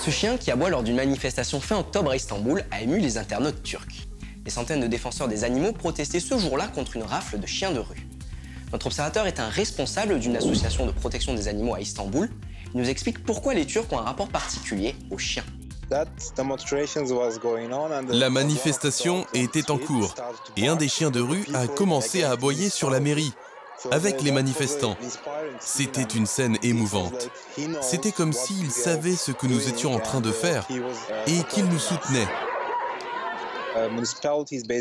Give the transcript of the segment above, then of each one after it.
Ce chien, qui aboie lors d'une manifestation fin octobre à Istanbul, a ému les internautes turcs. Des centaines de défenseurs des animaux protestaient ce jour-là contre une rafle de chiens de rue. Notre observateur est un responsable d'une association de protection des animaux à Istanbul. Il nous explique pourquoi les Turcs ont un rapport particulier aux chiens. La manifestation était en cours et un des chiens de rue a commencé à aboyer sur la mairie, avec les manifestants. C'était une scène émouvante. C'était comme s'il savait ce que nous étions en train de faire et qu'il nous soutenait.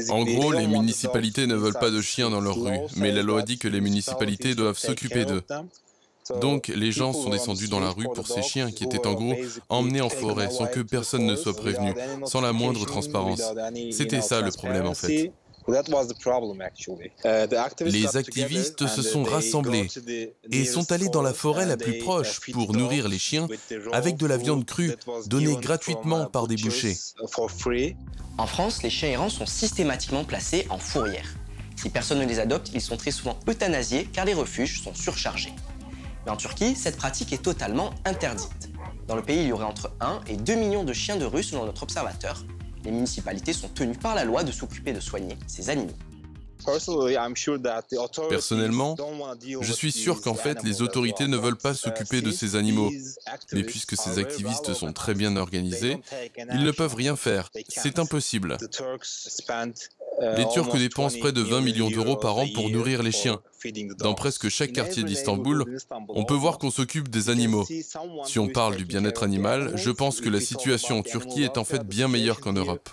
En gros, les municipalités ne veulent pas de chiens dans leurs rues, mais la loi dit que les municipalités doivent s'occuper d'eux. Donc les gens sont descendus dans la rue pour ces chiens qui étaient en gros emmenés en forêt sans que personne ne soit prévenu, sans la moindre transparence. C'était ça le problème en fait. Les activistes se sont rassemblés et sont allés dans la forêt la plus proche pour nourrir les chiens avec de la viande crue donnée gratuitement par des bouchers. En France, les chiens errants sont systématiquement placés en fourrière. Si personne ne les adopte, ils sont très souvent euthanasiés car les refuges sont surchargés. Mais en Turquie, cette pratique est totalement interdite. Dans le pays, il y aurait entre 1 et 2 millions de chiens de rue selon notre observateur. Les municipalités sont tenues par la loi de s'occuper de soigner ces animaux. Personnellement, je suis sûr qu'en fait, les autorités ne veulent pas s'occuper de ces animaux. Mais puisque ces activistes sont très bien organisés, ils ne peuvent rien faire. C'est impossible. Les Turcs dépensent près de 20 millions d'euros par an pour nourrir les chiens. Dans presque chaque quartier d'Istanbul, on peut voir qu'on s'occupe des animaux. Si on parle du bien-être animal, je pense que la situation en Turquie est en fait bien meilleure qu'en Europe.